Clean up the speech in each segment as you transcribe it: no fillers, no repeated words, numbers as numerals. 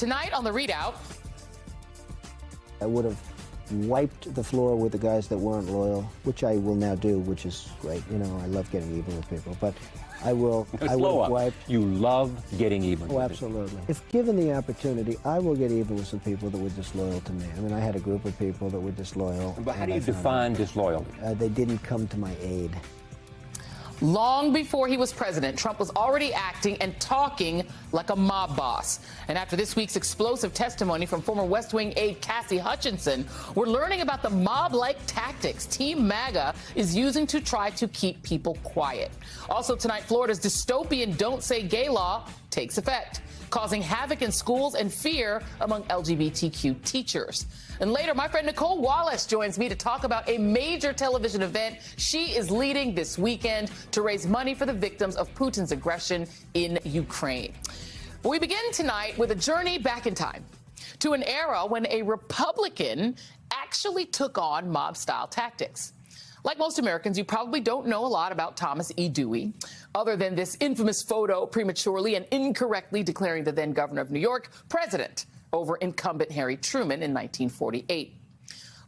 Tonight on the Readout. I would have wiped the floor with the guys that weren't loyal, which I will now do, which is great. You know, I love getting even with people, but I will wipe. You love getting even. Oh, absolutely. If given the opportunity, I will get even with some people that were disloyal to me. I mean, I had a group of people that were disloyal. But how do you define disloyalty? They didn't come to my aid. Long before he was president, Trump was already acting and talking like a mob boss. And after this week's explosive testimony from former West Wing aide Cassidy Hutchinson, we're learning about the mob-like tactics Team MAGA is using to try to keep people quiet. Also tonight, Florida's dystopian Don't Say Gay law takes effect, causing havoc in schools and fear among LGBTQ teachers. And later, my friend Nicole Wallace joins me to talk about a major television event she is leading this weekend to raise money for the victims of Putin's aggression in Ukraine. We begin tonight with a journey back in time to an era when a Republican actually took on mob-style tactics. Like most Americans, you probably don't know a lot about Thomas E. Dewey, other than this infamous photo prematurely and incorrectly declaring the then governor of New York president over incumbent Harry Truman in 1948.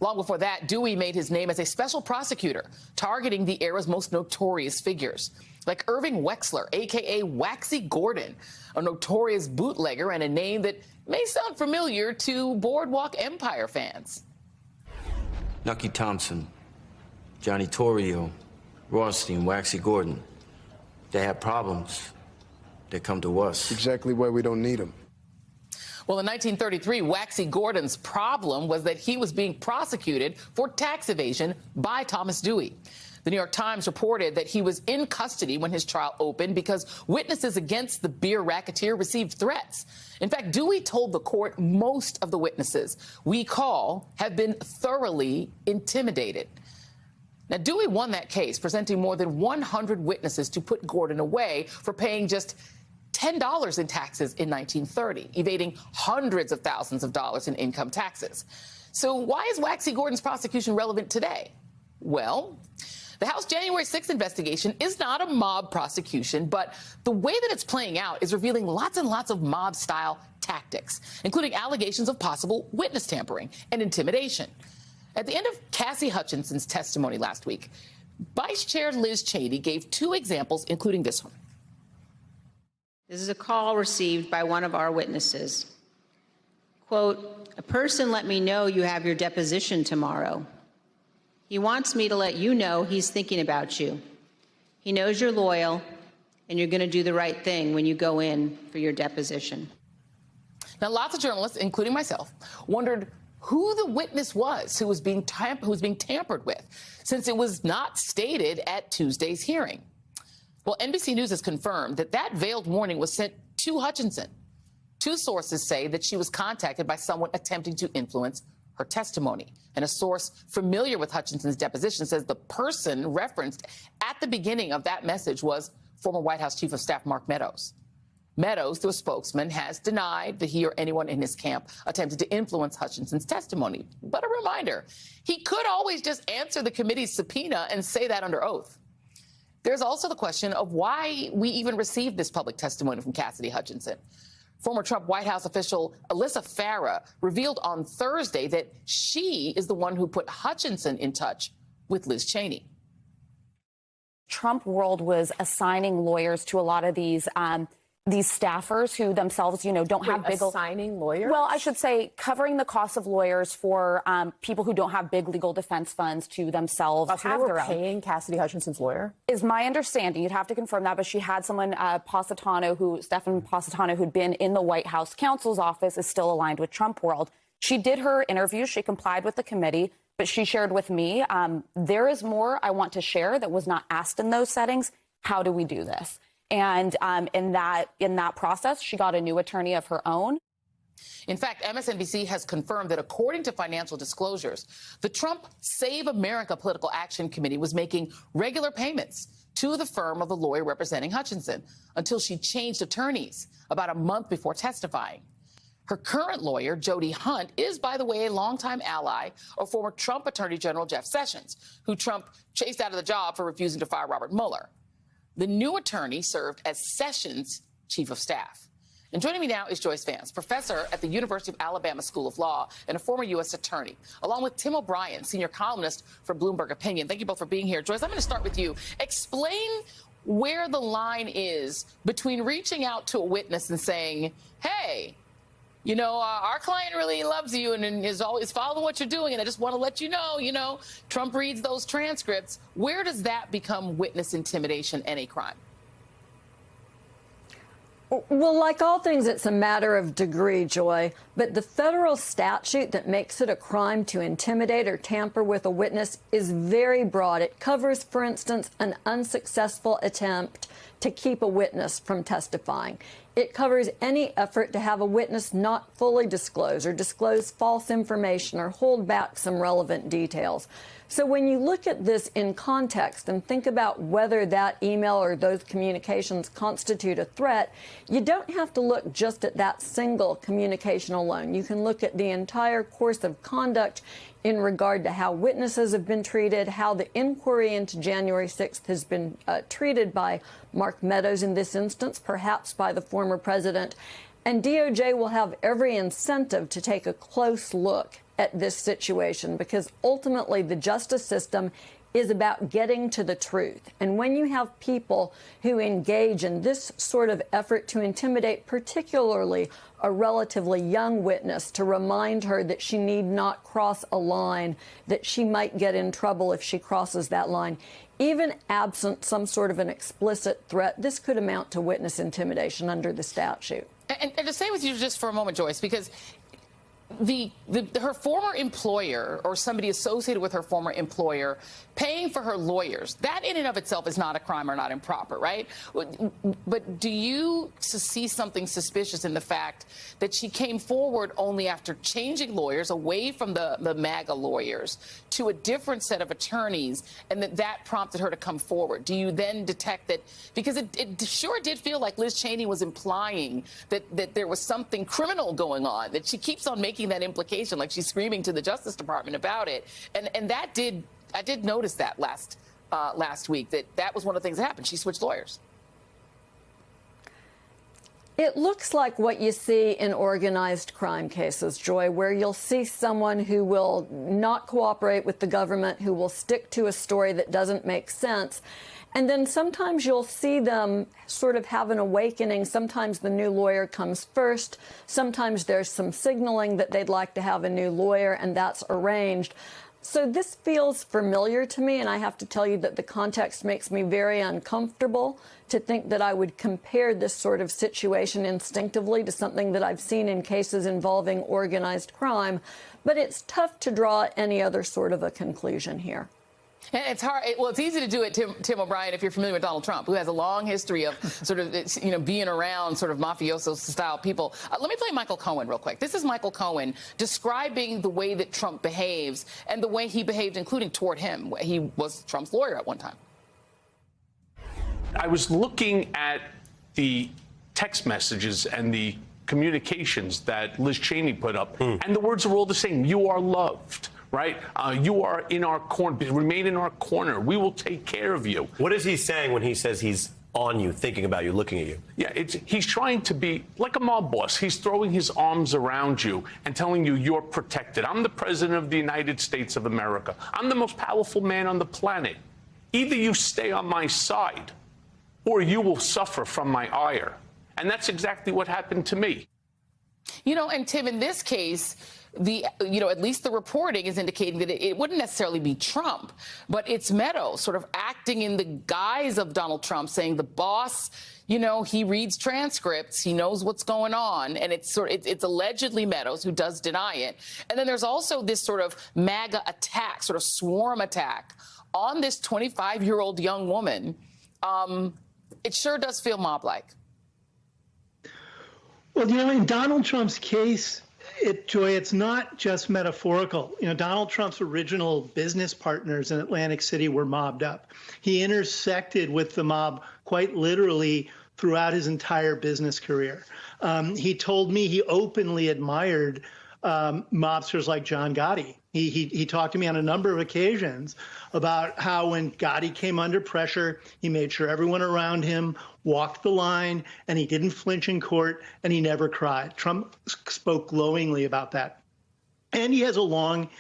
Long before that, Dewey made his name as a special prosecutor, targeting the era's most notorious figures, like Irving Wexler, a.k.a. Waxy Gordon, a notorious bootlegger and a name that may sound familiar to Boardwalk Empire fans. Nucky Thompson, Johnny Torrio, Rothstein, Waxy Gordon. They have problems. They come to us. Exactly why we don't need them. Well, in 1933, Waxy Gordon's problem was that he was being prosecuted for tax evasion by Thomas Dewey. The New York Times reported that he was in custody when his trial opened because witnesses against the beer racketeer received threats. In fact, Dewey told the court most of the witnesses we call have been thoroughly intimidated. Now, Dewey won that case, presenting more than 100 witnesses to put Gordon away for paying just $10 in taxes in 1930, evading hundreds of thousands of dollars in income taxes. So why is Waxy Gordon's prosecution relevant today? Well, the House January 6th investigation is not a mob prosecution, but the way that it's playing out is revealing lots and lots of mob-style tactics, including allegations of possible witness tampering and intimidation. At the end of Cassidy Hutchinson's testimony last week, Vice Chair Liz Cheney gave two examples, including this one. This is a call received by one of our witnesses. Quote, "A person let me know you have your deposition tomorrow. He wants me to let you know he's thinking about you. He knows you're loyal and you're going to do the right thing when you go in for your deposition." Now, lots of journalists, including myself, wondered who the witness was who was being tampered with, since it was not stated at Tuesday's hearing. Well, NBC News has confirmed that that veiled warning was sent to Hutchinson. Two sources say that she was contacted by someone attempting to influence her testimony. And a source familiar with Hutchinson's deposition says the person referenced at the beginning of that message was former White House Chief of Staff Mark Meadows. Meadows, through a spokesman, has denied that he or anyone in his camp attempted to influence Hutchinson's testimony. But a reminder, he could always just answer the committee's subpoena and say that under oath. There's also the question of why we even received this public testimony from Cassidy Hutchinson. Former Trump White House official Alyssa Farah revealed on Thursday that she is the one who put Hutchinson in touch with Liz Cheney. Trump world was assigning lawyers to a lot of these staffers who themselves, don't have big... Assigning lawyers? Well, I should say covering the cost of lawyers for people who don't have big legal defense funds to themselves. So they were paying Cassidy Hutchinson's lawyer? Is my understanding. You'd have to confirm that, but she had someone, Stephan Positano, who'd been in the White House counsel's office, is still aligned with Trump world. She did her interview. She complied with the committee, but she shared with me, there is more I want to share that was not asked in those settings. How do we do this? And in that process, she got a new attorney of her own. In fact, MSNBC has confirmed that according to financial disclosures, the Trump Save America Political Action Committee was making regular payments to the firm of the lawyer representing Hutchinson until she changed attorneys about a month before testifying. Her current lawyer, Jody Hunt, is, by the way, a longtime ally of former Trump Attorney General Jeff Sessions, who Trump chased out of the job for refusing to fire Robert Mueller. The new attorney served as Sessions' chief of staff. And joining me now is Joyce Vance, professor at the University of Alabama School of Law and a former U.S. attorney, along with Tim O'Brien, senior columnist for Bloomberg Opinion. Thank you both for being here. Joyce, I'm going to start with you. Explain where the line is between reaching out to a witness and saying, hey, you know, our client really loves you and is always following what you're doing, and I just want to let you know, Trump reads those transcripts. Where does that become witness intimidation and a crime? Well, like all things, it's a matter of degree, Joy. But the federal statute that makes it a crime to intimidate or tamper with a witness is very broad. It covers, for instance, an unsuccessful attempt to keep a witness from testifying. It covers any effort to have a witness not fully disclose or disclose false information or hold back some relevant details. So when you look at this in context and think about whether that email or those communications constitute a threat, you don't have to look just at that single communication alone. You can look at the entire course of conduct in regard to how witnesses have been treated, how the inquiry into January 6th has been treated by Mark Meadows in this instance, perhaps by the former president. And DOJ will have every incentive to take a close look at this situation, because ultimately the justice system is about getting to the truth. And when you have people who engage in this sort of effort to intimidate, particularly a relatively young witness, to remind her that she need not cross a line, that she might get in trouble if she crosses that line, even absent some sort of an explicit threat, this could amount to witness intimidation under the statute. And to stay with you just for a moment, Joyce, because her former employer or somebody associated with her former employer paying for her lawyers, that in and of itself is not a crime or not improper, right? But do you see something suspicious in the fact that she came forward only after changing lawyers away from the MAGA lawyers to a different set of attorneys, and that prompted her to come forward? Do you then detect that, because it sure did feel like Liz Cheney was implying that there was something criminal going on, that she keeps on making that implication, like she's screaming to the Justice Department about it, and that did, I did notice that last week, that was one of the things that happened. She switched lawyers. It looks like what you see in organized crime cases, Joy, where you'll see someone who will not cooperate with the government, who will stick to a story that doesn't make sense. And then sometimes you'll see them sort of have an awakening. Sometimes the new lawyer comes first. Sometimes there's some signaling that they'd like to have a new lawyer, and that's arranged. So this feels familiar to me, and I have to tell you that the context makes me very uncomfortable to think that I would compare this sort of situation instinctively to something that I've seen in cases involving organized crime. But it's tough to draw any other sort of a conclusion here. And it's hard. Well, it's easy to do it, Tim O'Brien, if you're familiar with Donald Trump, who has a long history of sort of, being around sort of mafioso-style people. Let me play Michael Cohen real quick. This is Michael Cohen describing the way that Trump behaves and the way he behaved, including toward him. He was Trump's lawyer at one time. I was looking at the text messages and the communications that Liz Cheney put up, and the words are all the same. You are loved. Right? You are in our corner. Remain in our corner. We will take care of you. What is he saying when he says he's on you, thinking about you, looking at you? Yeah, he's trying to be like a mob boss. He's throwing his arms around you and telling you you're protected. I'm the president of the United States of America. I'm the most powerful man on the planet. Either you stay on my side or you will suffer from my ire. And that's exactly what happened to me. And Tim, in this case, at least the reporting is indicating that it wouldn't necessarily be Trump, but it's Meadows sort of acting in the guise of Donald Trump, saying the boss, he reads transcripts, he knows what's going on, and it's allegedly Meadows who does deny it. And then there's also this sort of MAGA attack, sort of swarm attack on this 25-year-old young woman. It sure does feel mob-like. Well, in Donald Trump's case, Joy, it's not just metaphorical. Donald Trump's original business partners in Atlantic City were mobbed up. He intersected with the mob quite literally throughout his entire business career. He told me he openly admired mobsters like John Gotti, He talked to me on a number of occasions about how when Gotti came under pressure, he made sure everyone around him walked the line, and he didn't flinch in court, and he never cried. Trump spoke glowingly about that. And he has a long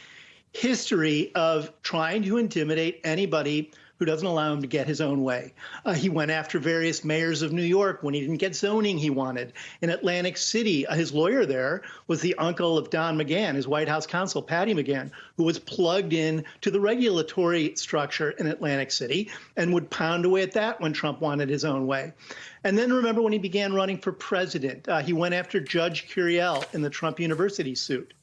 history of trying to intimidate anybody who doesn't allow him to get his own way. He went after various mayors of New York when he didn't get zoning he wanted. In Atlantic City, his lawyer there was the uncle of Don McGahn, his White House counsel, Patty McGahn, who was plugged in to the regulatory structure in Atlantic City and would pound away at that when Trump wanted his own way. And then remember when he began running for president, he went after Judge Curiel in the Trump University suit.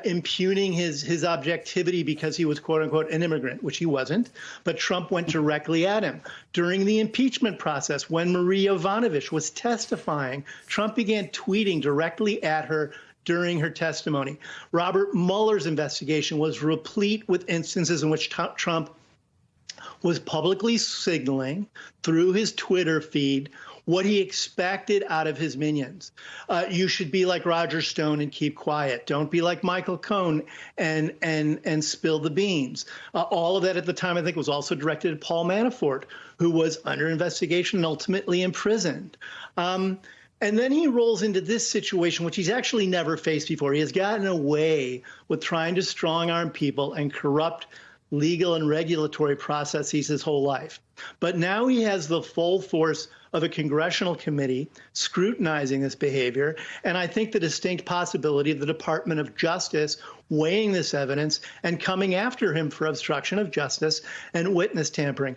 Impugning his objectivity because he was, quote unquote, an immigrant, which he wasn't. But Trump went directly at him. During the impeachment process, when Maria Yovanovitch was testifying, Trump began tweeting directly at her during her testimony. Robert Mueller's investigation was replete with instances in which Trump was publicly signaling through his Twitter feed what he expected out of his minions. You should be like Roger Stone and keep quiet. Don't be like Michael Cohen and spill the beans. All of that at the time, I think, was also directed at Paul Manafort, who was under investigation and ultimately imprisoned. And then he rolls into this situation, which he's actually never faced before. He has gotten away with trying to strong-arm people and corrupt legal and regulatory processes his whole life. But now he has the full force of a congressional committee scrutinizing this behavior, and I think the distinct possibility of the Department of Justice weighing this evidence and coming after him for obstruction of justice and witness tampering.